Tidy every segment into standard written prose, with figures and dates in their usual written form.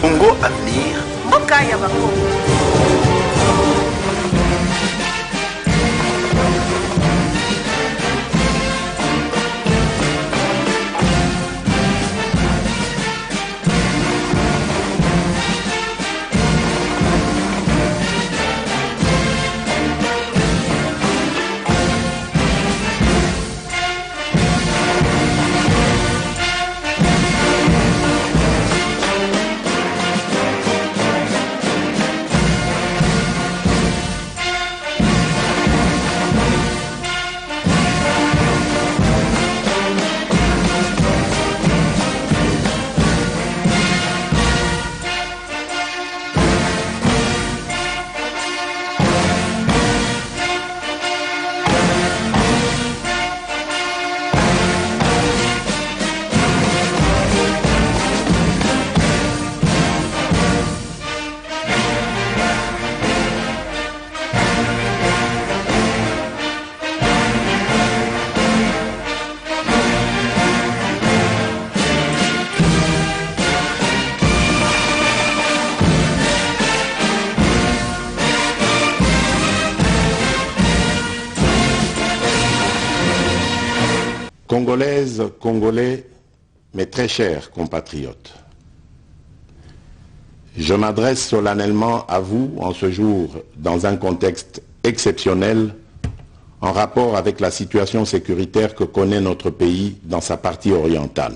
Congo Avenir. Mboka ya Bakongo. Congolaises, Congolais, mes très chers compatriotes, je m'adresse solennellement à vous en ce jour dans un contexte exceptionnel en rapport avec la situation sécuritaire que connaît notre pays dans sa partie orientale.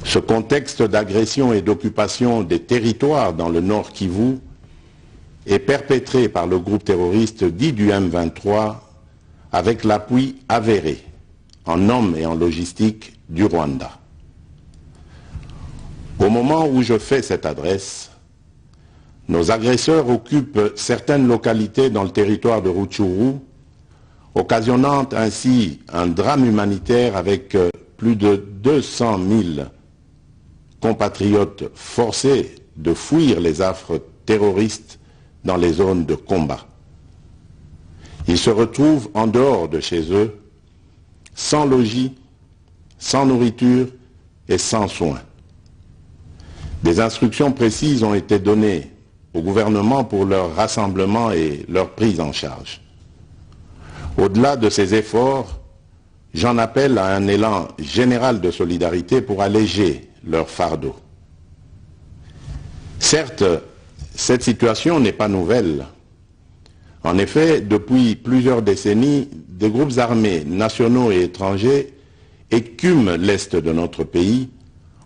Ce contexte d'agression et d'occupation des territoires dans le Nord Kivu est perpétré par le groupe terroriste dit du M23 avec l'appui avéré en hommes et en logistique du Rwanda. Au moment où je fais cette adresse, nos agresseurs occupent certaines localités dans le territoire de Rutshuru, occasionnant ainsi un drame humanitaire avec plus de 200 000 compatriotes forcés de fuir les affres terroristes dans les zones de combat. Ils se retrouvent en dehors de chez eux, sans logis, sans nourriture et sans soins. Des instructions précises ont été données au gouvernement pour leur rassemblement et leur prise en charge. Au-delà de ces efforts, j'en appelle à un élan général de solidarité pour alléger leur fardeau. Certes, cette situation n'est pas nouvelle. En effet, depuis plusieurs décennies, des groupes armés nationaux et étrangers écument l'est de notre pays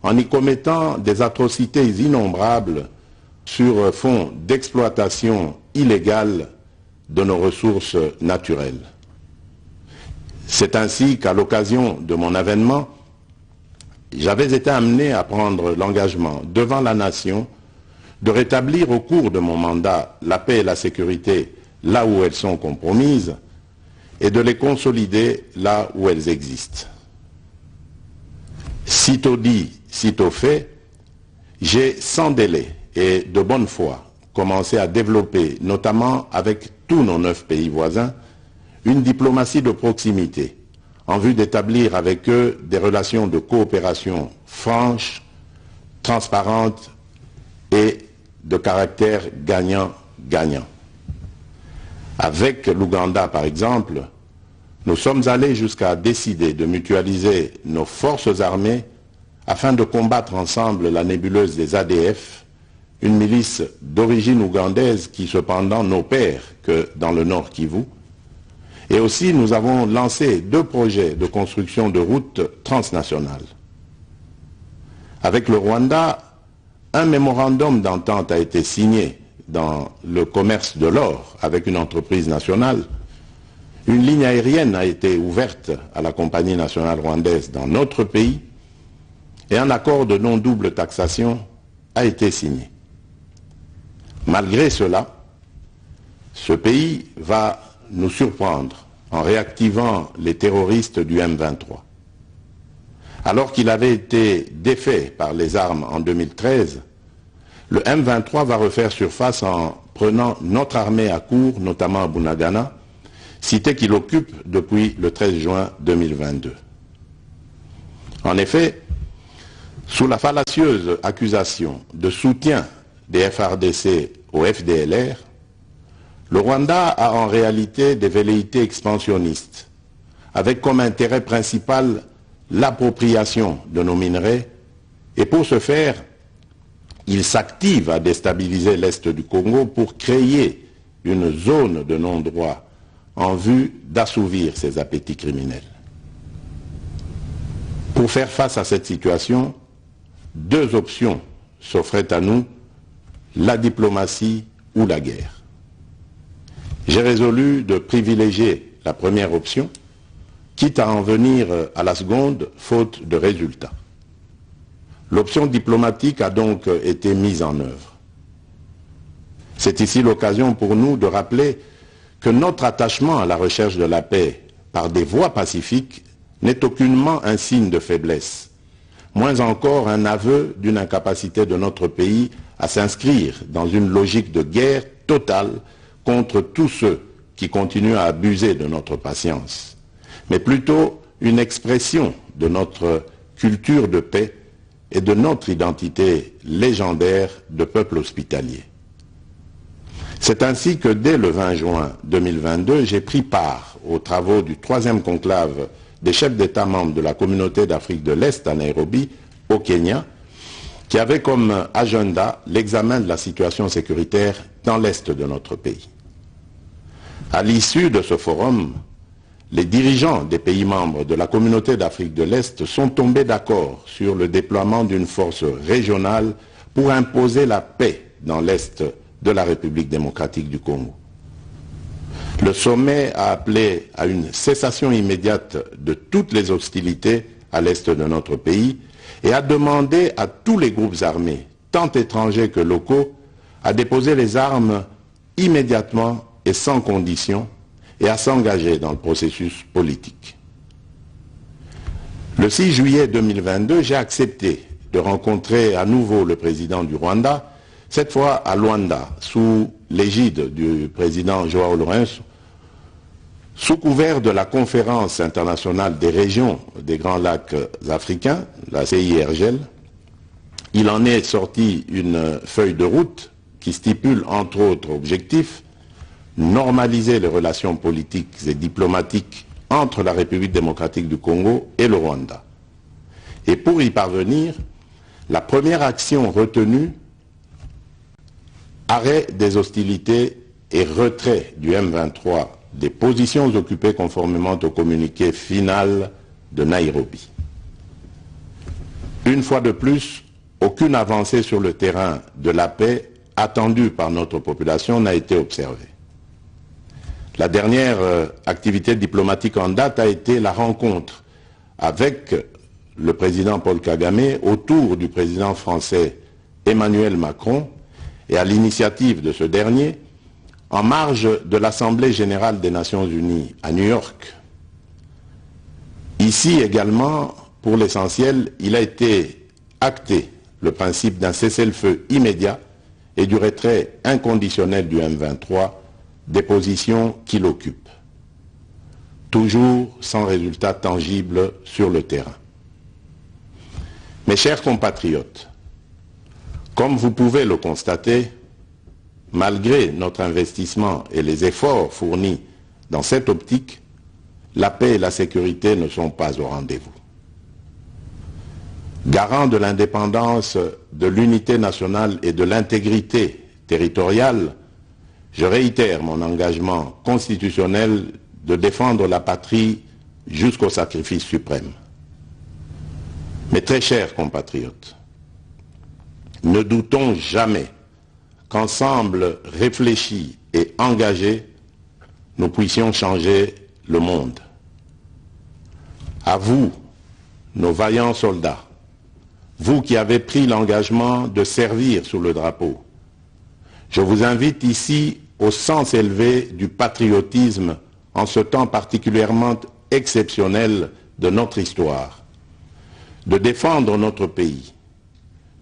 en y commettant des atrocités innombrables sur fond d'exploitation illégale de nos ressources naturelles. C'est ainsi qu'à l'occasion de mon avènement, j'avais été amené à prendre l'engagement devant la nation de rétablir au cours de mon mandat la paix et la sécurité là où elles sont compromises, et de les consolider là où elles existent. Sitôt dit, sitôt fait, j'ai sans délai et de bonne foi commencé à développer, notamment avec tous nos 9 pays voisins, une diplomatie de proximité, en vue d'établir avec eux des relations de coopération franches, transparentes et de caractère gagnant-gagnant. Avec l'Ouganda, par exemple, nous sommes allés jusqu'à décider de mutualiser nos forces armées afin de combattre ensemble la nébuleuse des ADF, une milice d'origine ougandaise qui cependant n'opère que dans le Nord Kivu. Et aussi, nous avons lancé 2 projets de construction de routes transnationales. Avec le Rwanda, un mémorandum d'entente a été signé dans le commerce de l'or avec une entreprise nationale. Une ligne aérienne a été ouverte à la compagnie nationale rwandaise dans notre pays et un accord de non-double taxation a été signé. Malgré cela, ce pays va nous surprendre en réactivant les terroristes du M23. Alors qu'il avait été défait par les armes en 2013, le M23 va refaire surface en prenant notre armée à court, notamment à Bunagana, cité qu'il occupe depuis le 13 juin 2022. En effet, Sous la fallacieuse accusation de soutien des FARDC au FDLR, le Rwanda a en réalité des velléités expansionnistes, avec comme intérêt principal l'appropriation de nos minerais, et pour ce faire, il s'active à déstabiliser l'Est du Congo pour créer une zone de non-droit en vue d'assouvir ses appétits criminels. Pour faire face à cette situation, deux options s'offraient à nous, la diplomatie ou la guerre. J'ai résolu de privilégier la première option, quitte à en venir à la seconde, faute de résultats. L'option diplomatique a donc été mise en œuvre. C'est ici l'occasion pour nous de rappeler que notre attachement à la recherche de la paix par des voies pacifiques n'est aucunement un signe de faiblesse, moins encore un aveu d'une incapacité de notre pays à s'inscrire dans une logique de guerre totale contre tous ceux qui continuent à abuser de notre patience, mais plutôt une expression de notre culture de paix et de notre identité légendaire de peuple hospitalier. C'est ainsi que dès le 20 juin 2022, j'ai pris part aux travaux du 3e conclave des chefs d'État membres de la communauté d'Afrique de l'Est à Nairobi, au Kenya, qui avait comme agenda l'examen de la situation sécuritaire dans l'Est de notre pays. À l'issue de ce forum, les dirigeants des pays membres de la communauté d'Afrique de l'Est sont tombés d'accord sur le déploiement d'une force régionale pour imposer la paix dans l'Est de la République démocratique du Congo. Le sommet a appelé à une cessation immédiate de toutes les hostilités à l'Est de notre pays et a demandé à tous les groupes armés, tant étrangers que locaux, à déposer les armes immédiatement et sans condition et à s'engager dans le processus politique. Le 6 juillet 2022, j'ai accepté de rencontrer à nouveau le président du Rwanda, cette fois à Luanda, sous l'égide du président Joao Lourenço, sous couvert de la conférence internationale des régions des Grands Lacs africains, la CIRGL. Il en est sorti une feuille de route qui stipule entre autres objectifs normaliser les relations politiques et diplomatiques entre la République démocratique du Congo et le Rwanda. Et pour y parvenir, la première action retenue, arrêt des hostilités et retrait du M23 des positions occupées conformément au communiqué final de Nairobi. Une fois de plus, aucune avancée sur le terrain de la paix attendue par notre population n'a été observée. La dernière activité diplomatique en date a été la rencontre avec le président Paul Kagame autour du président français Emmanuel Macron et à l'initiative de ce dernier en marge de l'Assemblée générale des Nations unies à New York. Ici également, pour l'essentiel, il a été acté le principe d'un cessez-le-feu immédiat et du retrait inconditionnel du M23 des positions qu'il occupe. Toujours sans résultat tangible sur le terrain. Mes chers compatriotes, comme vous pouvez le constater, malgré notre investissement et les efforts fournis dans cette optique, la paix et la sécurité ne sont pas au rendez-vous. Garant de l'indépendance, de l'unité nationale et de l'intégrité territoriale, je réitère mon engagement constitutionnel de défendre la patrie jusqu'au sacrifice suprême. Mes très chers compatriotes, ne doutons jamais qu'ensemble réfléchis et engagés, nous puissions changer le monde. À vous, nos vaillants soldats, vous qui avez pris l'engagement de servir sous le drapeau, je vous invite ici au sens élevé du patriotisme en ce temps particulièrement exceptionnel de notre histoire, de défendre notre pays,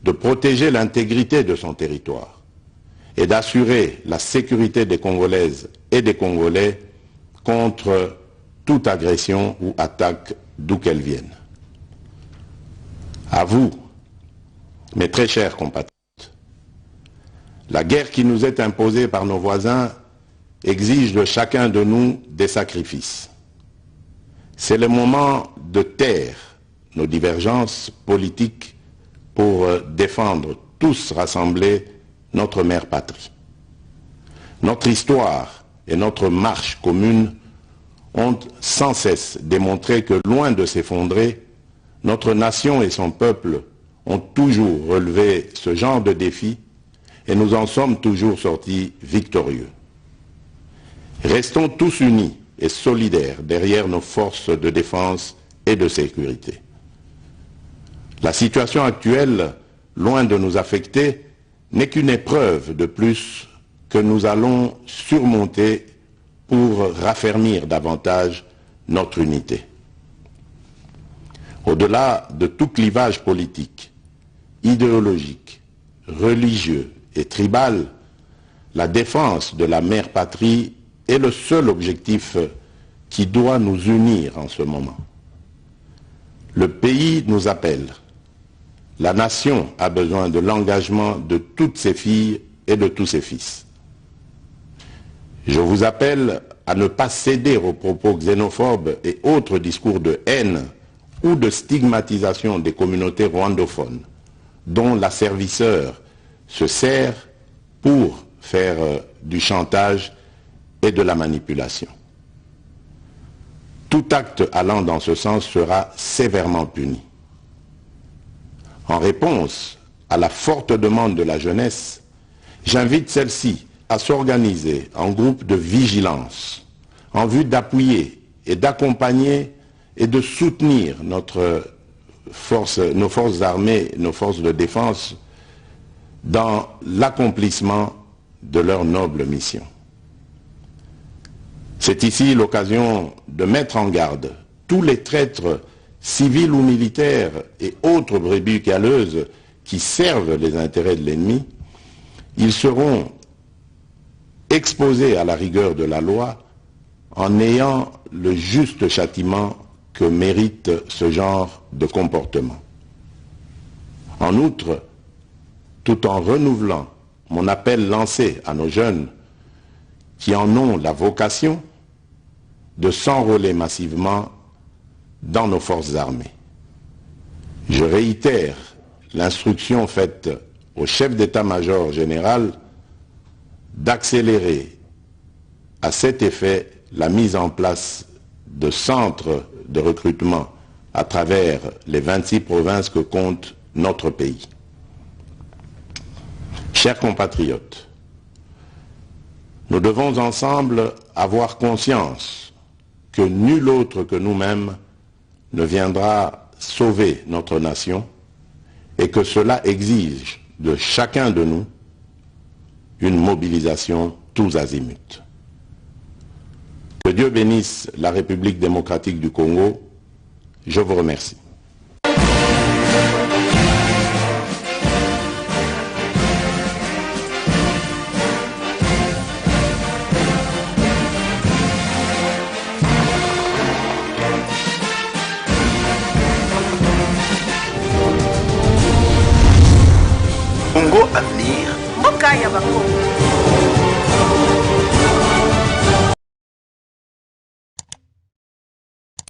de protéger l'intégrité de son territoire et d'assurer la sécurité des Congolaises et des Congolais contre toute agression ou attaque d'où qu'elle vienne. À vous, Mes très chers compatriotes, la guerre qui nous est imposée par nos voisins exige de chacun de nous des sacrifices. C'est le moment de taire nos divergences politiques pour défendre tous rassemblés notre mère patrie. Notre histoire et notre marche commune ont sans cesse démontré que, loin de s'effondrer, notre nation et son peuple ont toujours relevé ce genre de défi et nous en sommes toujours sortis victorieux. Restons tous unis et solidaires derrière nos forces de défense et de sécurité. La situation actuelle, loin de nous affecter, n'est qu'une épreuve de plus que nous allons surmonter pour raffermir davantage notre unité. Au-delà de tout clivage politique, idéologique, religieux et tribal, la défense de la mère patrie est le seul objectif qui doit nous unir en ce moment. Le pays nous appelle. La nation a besoin de l'engagement de toutes ses filles et de tous ses fils. Je vous appelle à ne pas céder aux propos xénophobes et autres discours de haine ou de stigmatisation des communautés rwandophones, dont l'asservisseur se sert pour faire du chantage et de la manipulation. Tout acte allant dans ce sens sera sévèrement puni. En réponse à la forte demande de la jeunesse, j'invite celle-ci à s'organiser en groupe de vigilance en vue d'appuyer et d'accompagner et de soutenir nos forces armées, nos forces de défense dans l'accomplissement de leur noble mission. C'est ici l'occasion de mettre en garde tous les traîtres civils ou militaires et autres brebis galeuses qui servent les intérêts de l'ennemi. Ils seront exposés à la rigueur de la loi en ayant le juste châtiment que mérite ce genre de comportement. En outre, tout en renouvelant mon appel lancé à nos jeunes qui en ont la vocation de s'enrôler massivement dans nos forces armées. Je réitère l'instruction faite au chef d'état-major général d'accélérer à cet effet la mise en place de centres de recrutement à travers les 26 provinces que compte notre pays. Chers compatriotes, nous devons ensemble avoir conscience que nul autre que nous-mêmes ne viendra sauver notre nation et que cela exige de chacun de nous une mobilisation tous azimuts. Que Dieu bénisse la République démocratique du Congo. Je vous remercie. Congo Avenir. Mboka ya Bakongo.